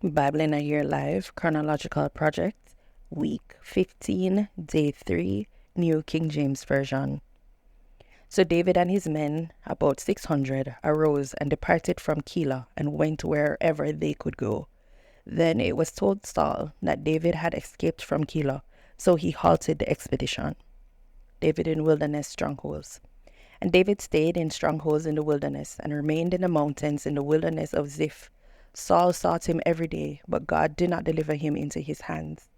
Bible in a Year Live, Chronological Project, Week 15, Day 3, New King James Version. So David and his men, about 600, arose and departed from Keilah and went wherever they could go. Then it was told Saul that David had escaped from Keilah, so he halted the expedition. David in wilderness strongholds. And David stayed in strongholds in the wilderness and remained in the mountains in the wilderness of Ziph. Saul sought him every day, but God did not deliver him into his hands.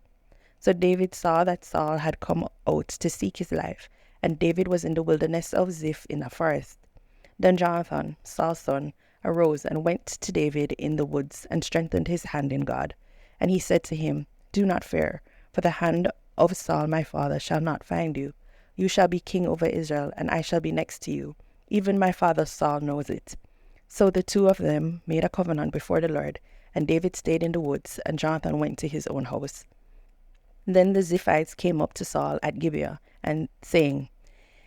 So David saw that Saul had come out to seek his life, and David was in the wilderness of Ziph in a forest. Then Jonathan, Saul's son, arose and went to David in the woods and strengthened his hand in God. And he said to him, "Do not fear, for the hand of Saul my father shall not find you. You shall be king over Israel, and I shall be next to you. Even my father Saul knows it." So the two of them made a covenant before the Lord, and David stayed in the woods, and Jonathan went to his own house. Then the Ziphites came up to Saul at Gibeah, and saying,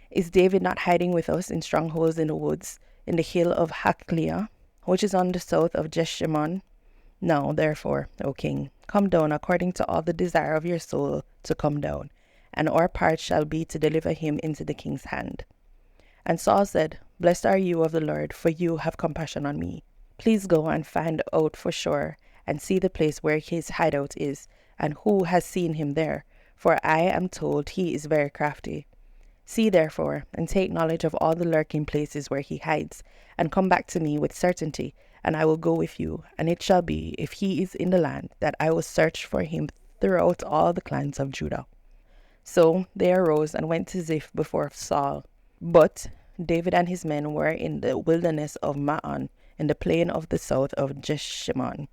"Is David not hiding with us in strongholds in the woods, in the hill of Hakleah, which is on the south of Jeshimon? Now, therefore, O king, come down according to all the desire of your soul to come down, and our part shall be to deliver him into the king's hand." And Saul said, "Blessed are you of the Lord, for you have compassion on me. Please go and find out for sure, and see the place where his hideout is, and who has seen him there, for I am told he is very crafty. See therefore, and take knowledge of all the lurking places where he hides, and come back to me with certainty, and I will go with you. And it shall be, if he is in the land, that I will search for him throughout all the clans of Judah." So they arose and went to Ziph before Saul. But David and his men were in the wilderness of Maon, in the plain of the south of Jeshimon.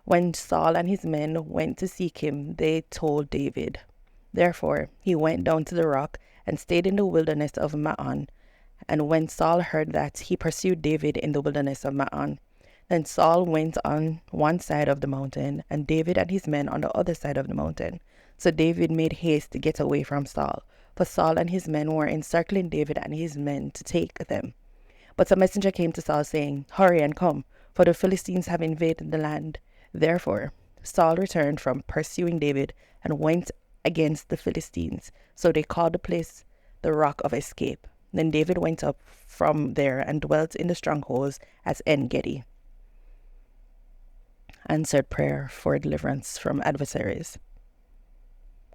When Saul and his men went to seek him, they told David. Therefore he went down to the rock and stayed in the wilderness of Maon. And when Saul heard that, he pursued David in the wilderness of Maon. Then Saul went on one side of the mountain, and David and his men on the other side of the mountain. So David made haste to get away from Saul, for Saul and his men were encircling David and his men to take them. But a messenger came to Saul, saying, "Hurry and come, for the Philistines have invaded the land." Therefore Saul returned from pursuing David and went against the Philistines. So they called the place the Rock of Escape. Then David went up from there and dwelt in the strongholds at En-gedi. Answered prayer for deliverance from adversaries.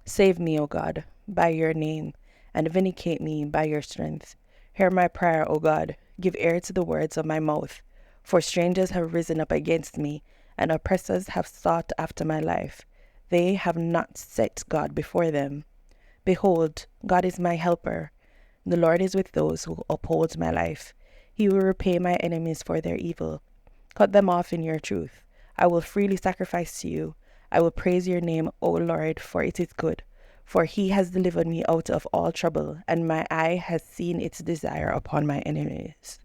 Save me, O God, by your name, and vindicate me by your strength. Hear my prayer, O God. Give ear to the words of my mouth. For strangers have risen up against me, and oppressors have sought after my life. They have not set God before them. Behold, God is my helper. The Lord is with those who uphold my life. He will repay my enemies for their evil. Cut them off in your truth. I will freely sacrifice to you. I will praise your name, O Lord, for it is good. For he has delivered me out of all trouble, and my eye has seen its desire upon my enemies.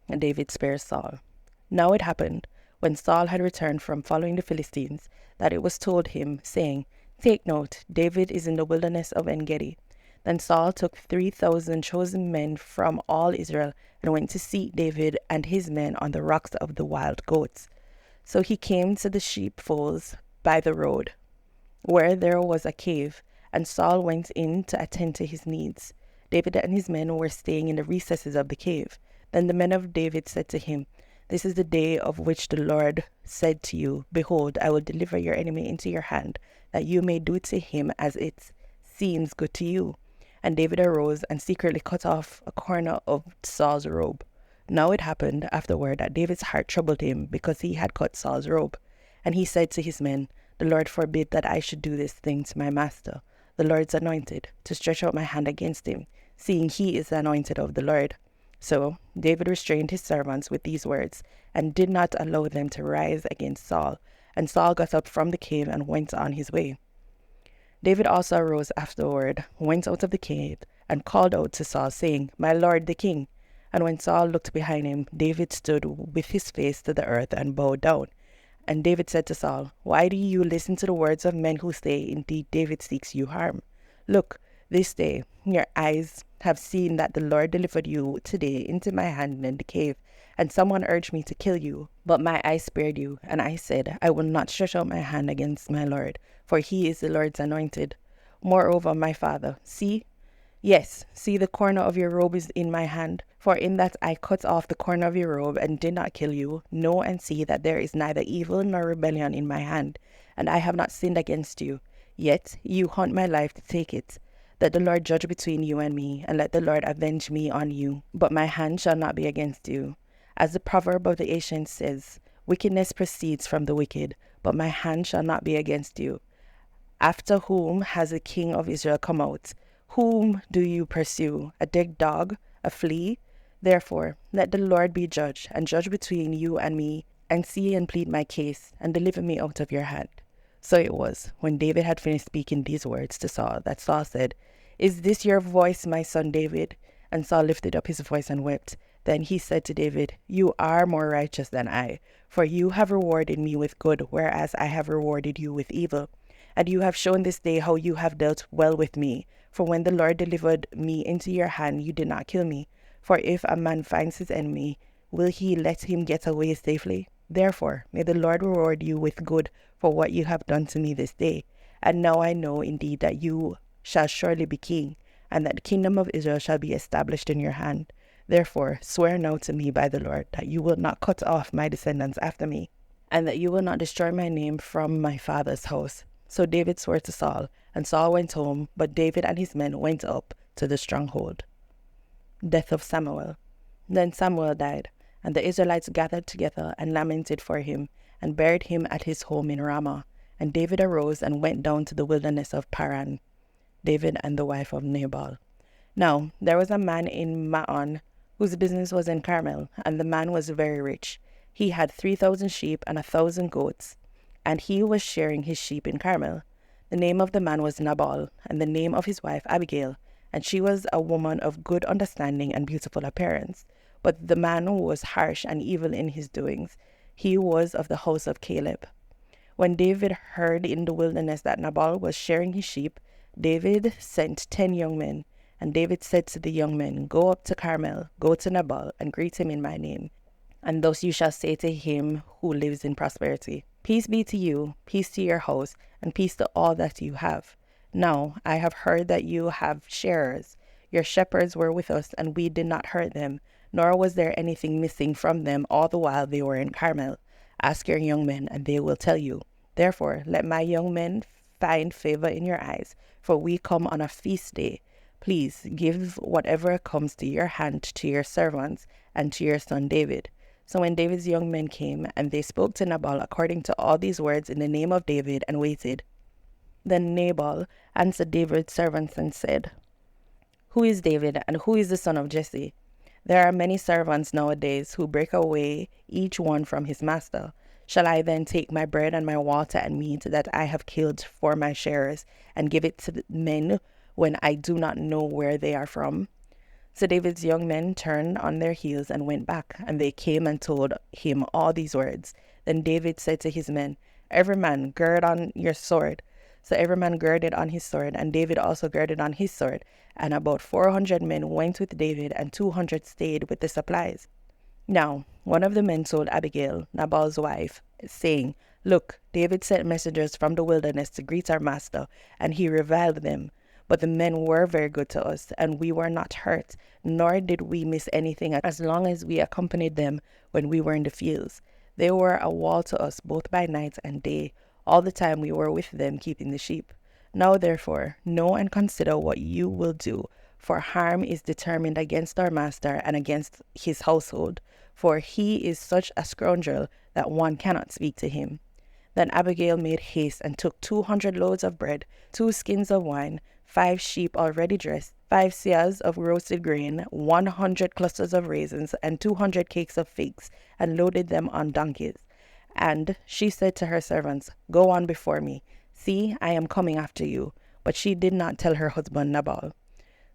And David spares Saul. Now it happened, when Saul had returned from following the Philistines, that it was told him, saying, "Take note, David is in the wilderness of En-gedi." Then Saul took 3,000 chosen men from all Israel and went to seek David and his men on the rocks of the wild goats. So he came to the sheepfolds by the road, where there was a cave, and Saul went in to attend to his needs. David and his men were staying in the recesses of the cave. Then the men of David said to him, "This is the day of which the Lord said to you, Behold, I will deliver your enemy into your hand, that you may do to him as it seems good to you." And David arose and secretly cut off a corner of Saul's robe. Now it happened afterward that David's heart troubled him because he had cut Saul's robe. And he said to his men, "The Lord forbid that I should do this thing to my master, the Lord's anointed, to stretch out my hand against him, seeing he is the anointed of the Lord." So David restrained his servants with these words, and did not allow them to rise against Saul. And Saul got up from the cave and went on his way. David also arose afterward, went out of the cave, and called out to Saul, saying, "My lord the king." And when Saul looked behind him, David stood with his face to the earth and bowed down. And David said to Saul, "Why do you listen to the words of men who say, Indeed, David seeks you harm? Look, this day your eyes have seen that the Lord delivered you today into my hand in the cave, and someone urged me to kill you. But my eye spared you, and I said, I will not stretch out my hand against my Lord, for he is the Lord's anointed. Moreover, my father, see the corner of your robe is in my hand. For in that I cut off the corner of your robe and did not kill you. Know and see that there is neither evil nor rebellion in my hand, and I have not sinned against you. Yet you hunt my life to take it. Let the Lord judge between you and me, and let the Lord avenge me on you. But my hand shall not be against you. As the proverb of the ancients says, wickedness proceeds from the wicked, but my hand shall not be against you. After whom has the king of Israel come out? Whom do you pursue? A dead dog? A flea? Therefore, let the Lord be judge, and judge between you and me, and see and plead my case, and deliver me out of your hand. So it was, when David had finished speaking these words to Saul, that Saul said, Is this your voice, my son David? And Saul lifted up his voice and wept. Then he said to David, You are more righteous than I, for you have rewarded me with good, whereas I have rewarded you with evil. And you have shown this day how you have dealt well with me. For when the Lord delivered me into your hand, you did not kill me. For if a man finds his enemy, will he let him get away safely? Therefore, may the Lord reward you with good for what you have done to me this day. And now I know indeed that you shall surely be king, and that the kingdom of Israel shall be established in your hand. Therefore, swear now to me by the Lord that you will not cut off my descendants after me, and that you will not destroy my name from my father's house. So David swore to Saul, and Saul went home, but David and his men went up to the stronghold. Death of Samuel. Then Samuel died, and the Israelites gathered together and lamented for him, and buried him at his home in Ramah. And David arose and went down to the wilderness of Paran. David and the wife of Nabal. Now there was a man in Maon, whose business was in Carmel, and the man was very rich. He had 3,000 sheep and 1,000 goats, and he was shearing his sheep in Carmel. The name of the man was Nabal, and the name of his wife Abigail, and she was a woman of good understanding and beautiful appearance. But the man was harsh and evil in his doings. He was of the house of Caleb. When David heard in the wilderness that Nabal was shearing his sheep, David sent 10 young men. And David said to the young men, Go up to Carmel, go to Nabal, and greet him in my name. And thus you shall say to him who lives in prosperity, Peace be to you, peace to your house, and peace to all that you have. Now I have heard that you have sharers. Your shepherds were with us, and we did not hurt them, nor was there anything missing from them all the while they were in Carmel. Ask your young men, and they will tell you. Therefore, let my young men find favor in your eyes, for we come on a feast day. Please give whatever comes to your hand to your servants and to your son David. So when David's young men came, and they spoke to Nabal according to all these words in the name of David, and waited. Then Nabal answered David's servants and said, Who is David, and who is the son of Jesse? There are many servants nowadays who break away each one from his master. Shall I then take my bread and my water and meat that I have killed for my sharers, and give it to the men when I do not know where they are from? So David's young men turned on their heels and went back, and they came and told him all these words. Then David said to his men, Every man gird on your sword. So every man girded on his sword, and David also girded on his sword. And about 400 men went with David, and 200 stayed with the supplies. Now one of the men told Abigail, Nabal's wife, saying, Look, David sent messengers from the wilderness to greet our master, and he reviled them. But the men were very good to us, and we were not hurt, nor did we miss anything as long as we accompanied them when we were in the fields. They were a wall to us both by night and day, all the time we were with them keeping the sheep. Now therefore, know and consider what you will do, for harm is determined against our master and against his household, for he is such a scoundrel that one cannot speak to him. Then Abigail made haste and took 200 loaves of bread, 2 skins of wine, 5 sheep already dressed, 5 seahs of roasted grain, 100 clusters of raisins, and 200 cakes of figs, and loaded them on donkeys. And she said to her servants, Go on before me. See, I am coming after you. But she did not tell her husband Nabal.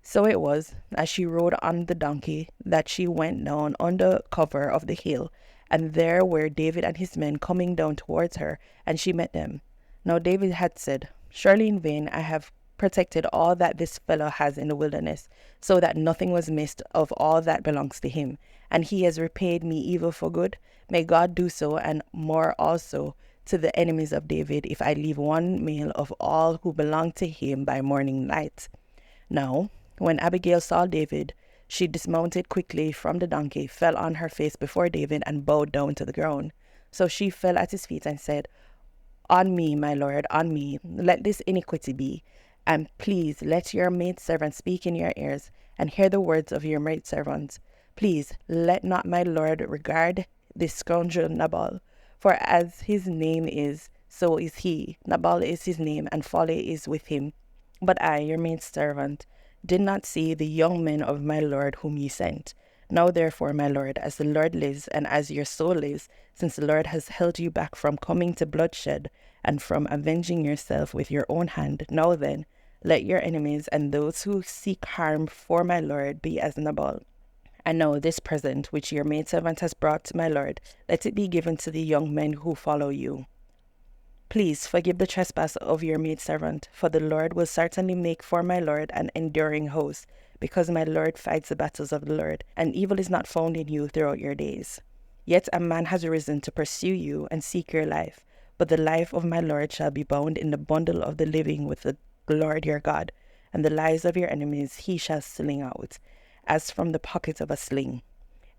So it was, as she rode on the donkey, that she went down under cover of the hill, and there were David and his men coming down towards her, and she met them. Now David had said, Surely in vain I have protected all that this fellow has in the wilderness, so that nothing was missed of all that belongs to him. And he has repaid me evil for good. May God do so, and more also, to the enemies of David, if I leave one male of all who belong to him by morning light. Now, when Abigail saw David, she dismounted quickly from the donkey, fell on her face before David, and bowed down to the ground. So she fell at his feet and said, On me, my lord, on me, let this iniquity be. And please let your maidservant speak in your ears, and hear the words of your maidservant. Please let not my lord regard this scoundrel Nabal, for as his name is, so is he. Nabal is his name, and folly is with him. But I, your maidservant, did not see the young men of my lord whom ye sent. Now therefore, my lord, as the Lord lives, and as your soul lives, since the Lord has held you back from coming to bloodshed, and from avenging yourself with your own hand, now then, let your enemies and those who seek harm for my lord be as Nabal. And now this present which your maidservant has brought to my lord, let it be given to the young men who follow you. Please forgive the trespass of your maidservant, for the Lord will certainly make for my lord an enduring host, because my lord fights the battles of the Lord, and evil is not found in you throughout your days. Yet a man has arisen to pursue you and seek your life, but the life of my lord shall be bound in the bundle of the living with the Lord your God, and the lives of your enemies he shall sling out, as from the pocket of a sling.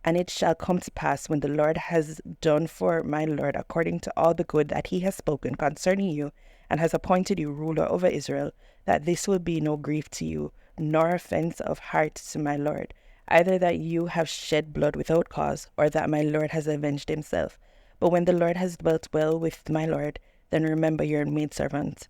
And it shall come to pass, when the Lord has done for my lord according to all the good that he has spoken concerning you, and has appointed you ruler over Israel, that this will be no grief to you, nor offense of heart to my lord, either that you have shed blood without cause, or that my lord has avenged himself. But when the Lord has dwelt well with my lord, then remember your maidservant.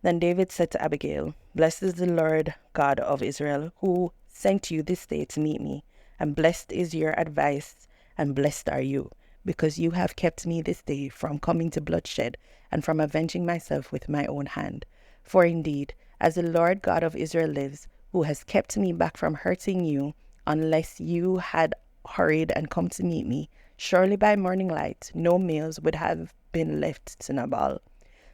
Then David said to Abigail, Blessed is the Lord God of Israel, who sent you this day to meet me. And blessed is your advice, and blessed are you, because you have kept me this day from coming to bloodshed, and from avenging myself with my own hand. For indeed, as the Lord God of Israel lives, who has kept me back from hurting you, unless you had hurried and come to meet me, surely by morning light no males would have been left to Nabal.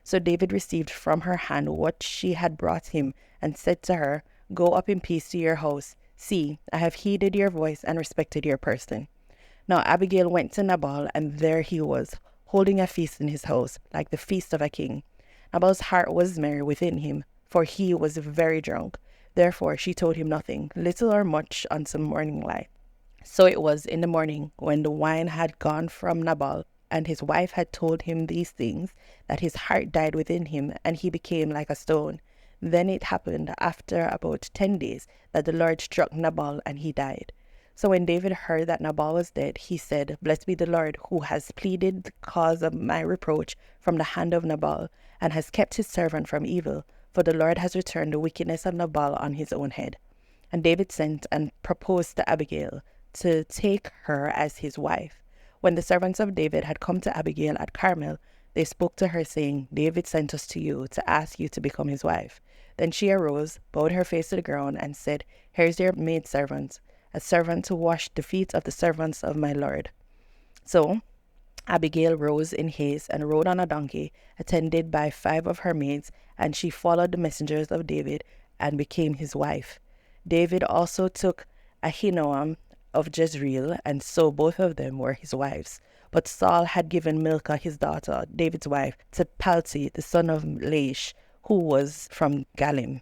So David received from her hand what she had brought him, and said to her, Go up in peace to your house. See, I have heeded your voice and respected your person. Now Abigail went to Nabal, and there he was, holding a feast in his house, like the feast of a king. Nabal's heart was merry within him, for he was very drunk. Therefore she told him nothing, little or much, until morning light. So it was in the morning, when the wine had gone from Nabal, and his wife had told him these things, that his heart died within him, and he became like a stone. Then it happened after about 10 days that the Lord struck Nabal, and he died. So when David heard that Nabal was dead, he said, Blessed be the Lord, who has pleaded the cause of my reproach from the hand of Nabal, and has kept his servant from evil, for the Lord has returned the wickedness of Nabal on his own head. And David sent and proposed to Abigail to take her as his wife. When the servants of David had come to Abigail at Carmel, they spoke to her, saying, David sent us to you to ask you to become his wife. Then she arose, bowed her face to the ground, and said, Here is your maidservant, a servant to wash the feet of the servants of my lord. So Abigail rose in haste and rode on a donkey, attended by 5 of her maids, and she followed the messengers of David and became his wife. David also took Ahinoam of Jezreel, and so both of them were his wives. But Saul had given Milcah his daughter, David's wife, to Palti, the son of Laish, who was from Galim.